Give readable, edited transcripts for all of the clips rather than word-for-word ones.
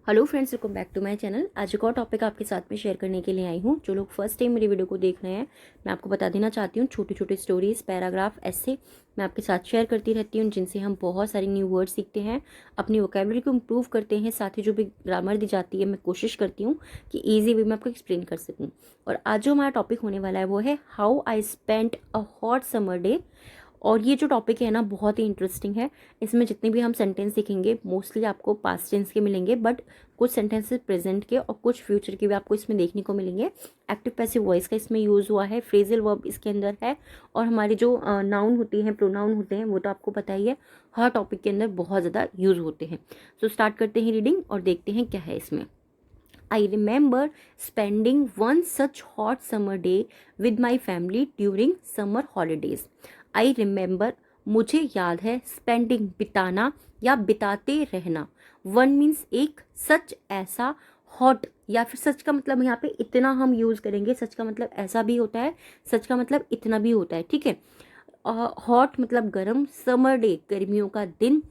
Hello friends, welcome back to my channel. आज एक और टॉपिक आपके साथ में शेयर करने के लिए आई हूँ। जो लोग फर्स्ट टाइम मेरी वीडियो को देख रहे हैं, मैं आपको बता देना चाहती हूँ, छोटी छोटी स्टोरीज, पैराग्राफ, ऐसे मैं आपके साथ शेयर करती रहती हूँ, जिनसे हम बहुत सारे न्यू वर्ड सीखते हैं, अपनी वोकेबलरी को इम्प्रूव करते हैं। साथ ही जो भी ग्रामर दी जाती है, मैं कोशिश करती हूँ कि ईजी वे में आपको एक्सप्लेन कर सकूँ। और आज जो हमारा टॉपिक होने वाला है वो है how I spent a hot summer day. और ये जो टॉपिक है ना, बहुत ही इंटरेस्टिंग है। इसमें जितने भी हम सेंटेंस सीखेंगे मोस्टली आपको पास्ट टेंस के मिलेंगे, बट कुछ सेंटेंसेस प्रेजेंट के और कुछ फ्यूचर के भी आपको इसमें देखने को मिलेंगे। एक्टिव पैसिव वॉइस का इसमें यूज़ हुआ है, फ्रेजल वर्ब इसके अंदर है, और हमारी जो नाउन होती हैं, प्रोनाउन होते हैं, वो तो आपको पता ही है, हर टॉपिक के अंदर बहुत ज़्यादा यूज़ होते हैं। सो स्टार्ट करते हैं रीडिंग और देखते हैं क्या है इसमें। I remember spending one such hot summer day with my family during summer holidays. I remember मुझे याद है, spending बिताना या बिताते रहना। One means एक, सच ऐसा, hot या फिर सच का मतलब यहाँ पे इतना हम यूज़ करेंगे। सच का मतलब ऐसा भी होता है, सच का मतलब इतना भी होता है, ठीक है। हॉट मतलब गर्म, समर डे गर्मियों का दिन,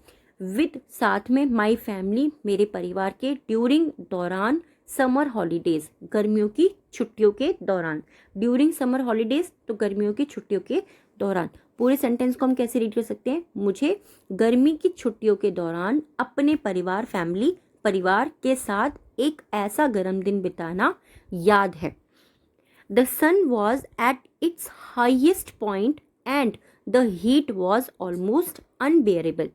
विद साथ में, माई फैमिली मेरे परिवार के, ड्यूरिंग दौरान, समर हॉलीडेज गर्मियों की छुट्टियों के दौरान। ड्यूरिंग समर हॉलीडेज तो गर्मियों की छुट्टियों के दौरान। पूरे सेंटेंस को हम कैसे रीड कर सकते हैं? मुझे गर्मी की छुट्टियों के दौरान अपने परिवार, फैमिली, परिवार के साथ एक ऐसा गर्म दिन बिताना याद है। The sun was at its highest point and the heat was almost unbearable.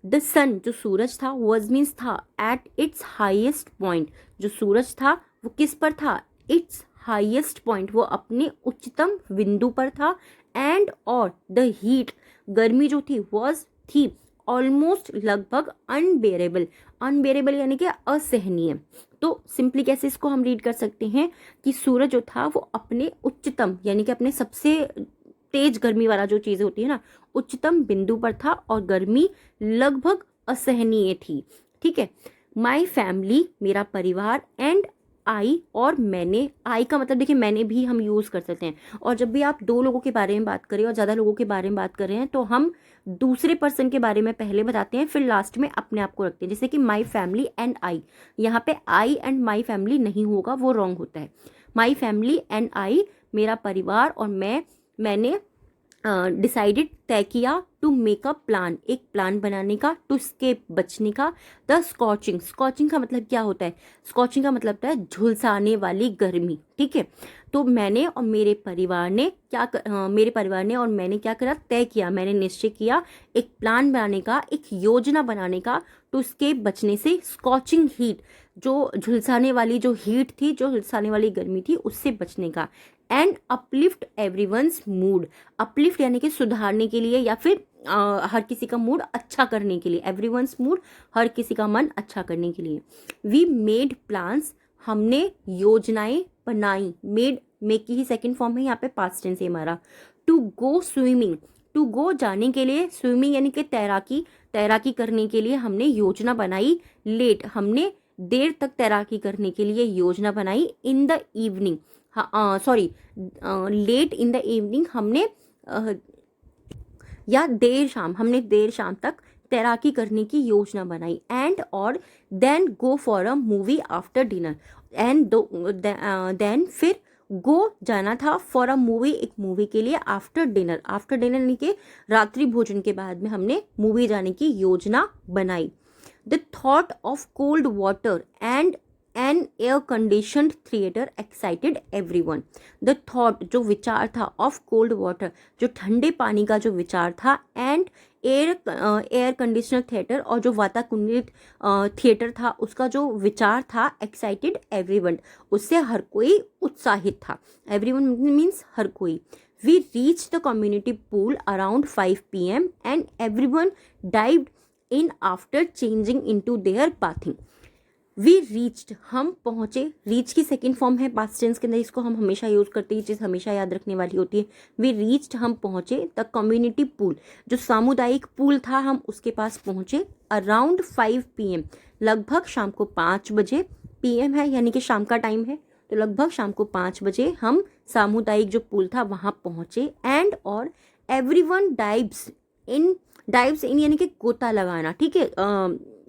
The sun जो सूरज था, वॉज मीन्स था, एट इट्स हाइएस्ट पॉइंट जो सूरज था वो किस पर था? इट्स हाइएस्ट पॉइंट वो अपने उच्चतम बिंदु पर था। एंड और द हीट गर्मी जो थी, वॉज थी, ऑलमोस्ट लगभग, अनबेरेबल, अनबेरेबल यानी कि असहनीय। तो सिंपली कैसे इसको हम रीड कर सकते हैं कि सूरज जो था वो अपने उच्चतम यानी कि अपने सबसे तेज गर्मी वाला जो चीज़ होती है ना, उच्चतम बिंदु पर था और गर्मी लगभग असहनीय थी, ठीक है। माई फैमिली मेरा परिवार, एंड आई और मैंने, आई का मतलब देखिए मैंने भी हम यूज़ कर सकते हैं। और जब भी आप दो लोगों के बारे में बात करें और ज़्यादा लोगों के बारे में बात कर रहे हैं तो हम दूसरे पर्सन के बारे में पहले बताते हैं, फिर लास्ट में अपने आप को रखते हैं। जैसे कि माई फैमिली एंड आई, यहाँ पे आई एंड माई फैमिली नहीं होगा, वो रॉन्ग होता है। माई फैमिली एंड आई मेरा परिवार और मैंने डिसाइडेड तय किया, टू मेक अ प्लान एक प्लान बनाने का, टू स्केप बचने का, द स्कॉचिंग, स्कॉचिंग का मतलब क्या होता है? स्कॉचिंग का मतलब होता है झुलसाने वाली गर्मी, ठीक है। तो मैंने और मेरे परिवार ने मेरे परिवार ने और मैंने क्या करा? तय किया, मैंने निश्चय किया एक प्लान बनाने का, एक योजना बनाने का, टू स्केप बचने से, स्कॉचिंग हीट जो झुलसाने वाली जो हीट थी, जो झुलसाने वाली गर्मी थी, उससे बचने का। And uplift everyone's mood, uplift यानी कि सुधारने के लिए या फिर हर किसी का मूड अच्छा करने के लिए। एवरीवन्स मूड हर किसी का मन अच्छा करने के लिए। वी मेड प्लान्स हमने योजनाएं बनाई। मेक की ही सेकंड फॉर्म है यहाँ पे, पास्ट टेंस है हमारा। To go swimming, to go जाने के लिए, स्विमिंग यानी कि तैराकी, तैराकी करने के लिए हमने योजना बनाई। लेट हमने देर तक तैराकी करने के लिए योजना बनाई। In the evening, sorry, late in the evening हमने या देर शाम, हमने देर शाम तक तैराकी करने की योजना बनाई। एंड और then go for a movie after dinner, and then फिर गो जाना था, फॉर अ मूवी एक मूवी के लिए, आफ्टर डिनर, आफ्टर डिनर यानी कि रात्रि भोजन के बाद में हमने मूवी जाने की योजना बनाई। The thought of cold water and an air conditioned theatre excited everyone. The thought जो विचार था, ऑफ कोल्ड वाटर जो ठंडे पानी का जो विचार था, एंड एयर कंडीशनर थिएटर और जो वातानुकूलित थिएटर था उसका जो विचार था, एक्साइटेड एवरीवन उससे हर कोई उत्साहित था। एवरीवन मीन्स हर कोई। We reach the community pool around 5 PM and everyone dived in after changing into their bathing. We reached हम पहुंचे, रीच की सेकेंड फॉर्म है पास्ट टेंस के अंदर, इसको हम हमेशा यूज करते हैं, ये चीज़ हमेशा याद रखने वाली होती है। वी रीच्ड हम पहुंचे, द कम्युनिटी पूल जो सामुदायिक पूल था हम उसके पास पहुंचे, अराउंड 5 PM लगभग शाम को 5 बजे, PM है यानी कि शाम का टाइम है, तो लगभग शाम को 5 बजे हम सामुदायिक जो पूल था वहाँ पहुंचे। एंड और एवरीवन डाइव्स इन डाइव्स इन यानी कि गोता लगाना, ठीक है,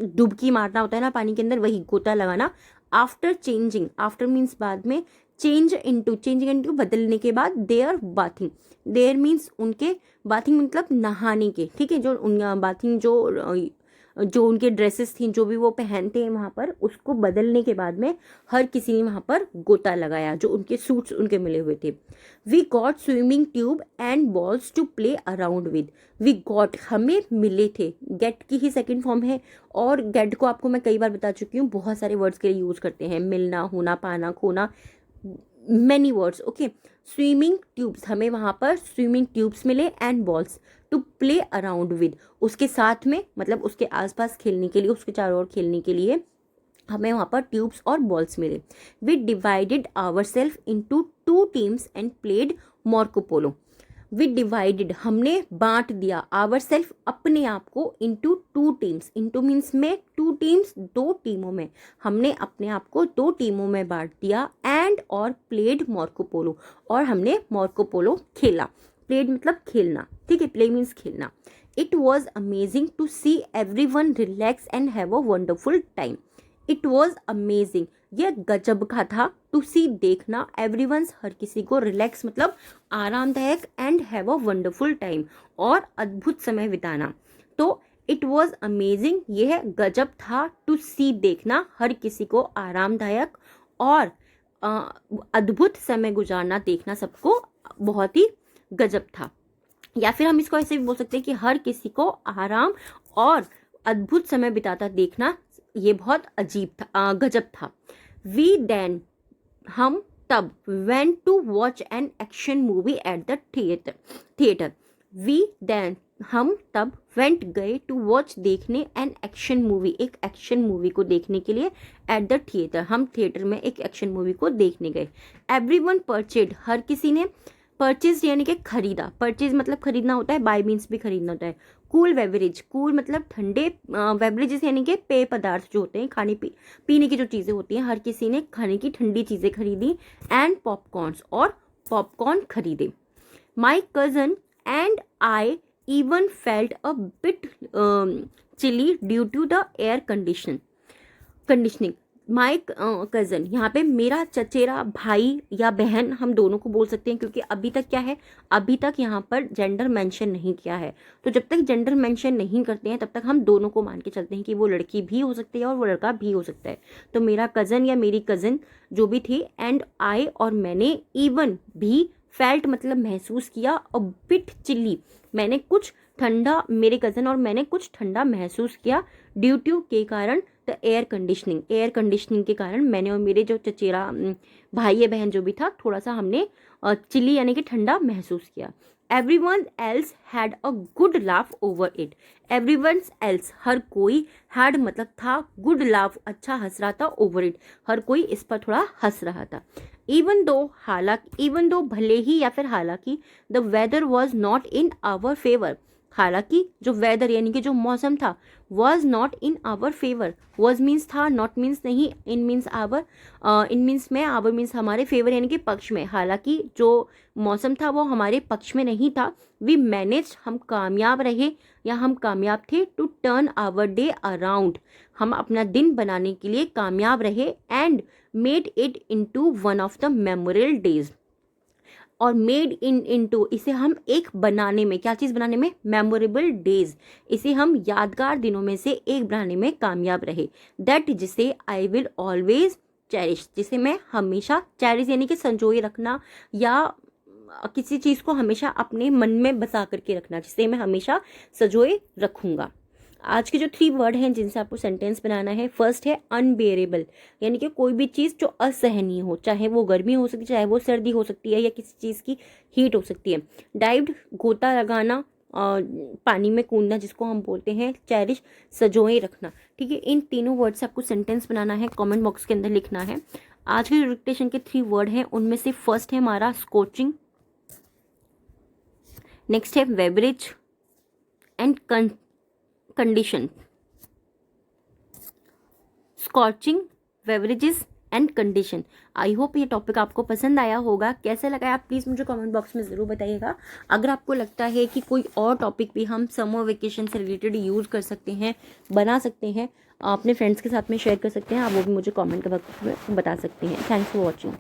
डुबकी मारना होता है ना पानी के अंदर, वही गोता लगाना। आफ्टर चेंजिंग, आफ्टर मीन्स बाद में, चेंजिंग इनटू बदलने के बाद, देयर बाथिंग, देयर मीन्स उनके, बाथिंग मतलब नहाने के, ठीक है, जो बाथिंग जो उनके ड्रेसेस थी, जो भी वो पहनते हैं वहाँ पर, उसको बदलने के बाद में हर किसी ने वहाँ पर गोता लगाया, जो उनके सूट्स उनके मिले हुए थे। We got swimming tube and balls to play around with. We got हमें मिले थे, गेट की ही सेकेंड फॉर्म है, और गेट को आपको मैं कई बार बता चुकी हूँ, बहुत सारे वर्ड्स के लिए यूज करते हैं, मिलना, होना, पाना, खोना, many words, okay. Swimming tubes, हमें वहाँ पर स्विमिंग ट्यूब्स मिले, and balls to play around with, उसके साथ में मतलब उसके आसपास खेलने के लिए, उसके चारों ओर खेलने के लिए हमें वहाँ पर ट्यूब्स और बॉल्स मिले। We divided our self into 2 teams and played Marco. We divided, हमने बांट दिया, आवर सेल्फ अपने आप को, इंटू 2 टीम्स, इंटू मीन्स में, 2 टीम्स 2 टीमों में, हमने अपने आप को 2 टीमों में बांट दिया, एंड और प्लेड मार्को, और हमने मार्को खेला। प्लेड मतलब खेलना, ठीक है, प्ले मीन्स खेलना। It was amazing to see everyone relax and have a wonderful time. It was amazing, यह गजब का था, टू सी देखना, एवरीवन्स हर किसी को, रिलैक्स मतलब आरामदायक, and have a wonderful time और अद्भुत समय बिताना। तो इट वॉज अमेजिंग, यह गजब था, टू सी देखना, हर किसी को आरामदायक और अद्भुत समय गुजारना, देखना सबको बहुत ही गजब था। या फिर हम इसको ऐसे भी बोल सकते हैं कि हर किसी को आराम और अद्भुत समय बिताता देखना ये बहुत अजीब था, गजब था। वी देन, हम तब, went to watch an action movie at the theatre. We then, हम तब, वेंट गए, टू वॉच देखने, एन एक्शन मूवी, एक एक्शन मूवी को देखने के लिए, एट द थिएटर, हम थिएटर में एक एक्शन मूवी को देखने गए। एवरीवन परचेड, हर किसी ने, परचेज यानी कि खरीदा, परचेज मतलब खरीदना होता है, बाय मीन्स भी खरीदना होता है। कूल बेवरेज, कूल मतलब ठंडे, बेवरेजेस यानी कि पेय पदार्थ जो होते हैं, खाने पीने की जो चीज़ें होती हैं, हर किसी ने खाने की ठंडी चीज़ें खरीदी। एंड पॉपकॉर्न्स, और पॉपकॉर्न खरीदे। My cousin and I even felt a bit chilly due to the air conditioning. My cousin, यहाँ पे मेरा चचेरा भाई या बहन, हम दोनों को बोल सकते हैं, क्योंकि अभी तक क्या है, अभी तक यहाँ पर जेंडर मेंशन नहीं किया है। तो जब तक जेंडर मेंशन नहीं करते हैं तब तक हम दोनों को मान के चलते हैं कि वो लड़की भी हो सकती है और वो लड़का भी हो सकता है। तो मेरा कज़न या मेरी कज़न जो भी थी, एंड आई और मैंने, इवन भी, फेल्ट मतलब महसूस किया, और बिट चिल्ली मैंने कुछ ठंडा, मेरे कज़न और मैंने कुछ ठंडा महसूस किया, ड्यू टू के कारण, द एयर कंडीशनिंग के कारण मैंने और मेरे जो चचेरा भाई या बहन जो भी था, थोड़ा सा हमने चिली यानी कि ठंडा महसूस किया। Everyone else had a good laugh over it. Everyone else हर कोई, हैड मतलब था, गुड लाफ अच्छा हंस रहा था, ओवर इट हर कोई इस पर थोड़ा हंस रहा था। इवन दो भले ही या फिर हालांकि, the weather was not in our favour, हालांकि जो वेदर यानी कि जो मौसम था, was not in our favour, was means था, नॉट मीन्स नहीं, in means our, in means में, आवर मीन्स हमारे, फेवर यानी कि पक्ष में, हालांकि जो मौसम था वो हमारे पक्ष में नहीं था। वी मैनेज, हम कामयाब रहे या हम कामयाब थे, to turn our day around, हम अपना दिन बनाने के लिए कामयाब रहे, and made it into one of the memorable days, और मेड इनटू इसे हम एक बनाने में, क्या चीज़ बनाने में, मेमोरेबल डेज, इसे हम यादगार दिनों में से एक बनाने में कामयाब रहे। दैट, जिसे आई विल ऑलवेज चेरिश, जिसे मैं हमेशा, चेरिश यानी कि संजोए रखना या किसी चीज़ को हमेशा अपने मन में बसा करके रखना, जिसे मैं हमेशा सजोए रखूँगा। आज के जो 3 वर्ड हैं जिनसे आपको सेंटेंस बनाना है, फर्स्ट है अनबेरेबल, यानी कि कोई भी चीज़ जो असहनीय हो, चाहे वो गर्मी हो सकती है, चाहे वो सर्दी हो सकती है, या किसी चीज़ की हीट हो सकती है। डाइव्ड, गोता लगाना, पानी में कूदना जिसको हम बोलते हैं। चेरिश, सजोए रखना। ठीक है, इन तीनों वर्ड से आपको सेंटेंस बनाना है, कमेंट बॉक्स के अंदर लिखना है। आज के जो डिक्टेशन के 3 वर्ड हैं उनमें से फर्स्ट है हमारा स्कोचिंग, नेक्स्ट है beverage and condition. Scorching, beverages and condition. I hope ये टॉपिक आपको पसंद आया होगा। कैसे लगा है आप प्लीज़ मुझे कमेंट बॉक्स में ज़रूर बताइएगा। अगर आपको लगता है कि कोई और टॉपिक भी हम समर वेकेशन से रिलेटेड यूज़ कर सकते हैं, बना सकते हैं, अपने फ्रेंड्स के साथ में शेयर कर सकते हैं, आप वो भी मुझे कमेंट बॉक्स में बता सकते हैं। Thanks for watching.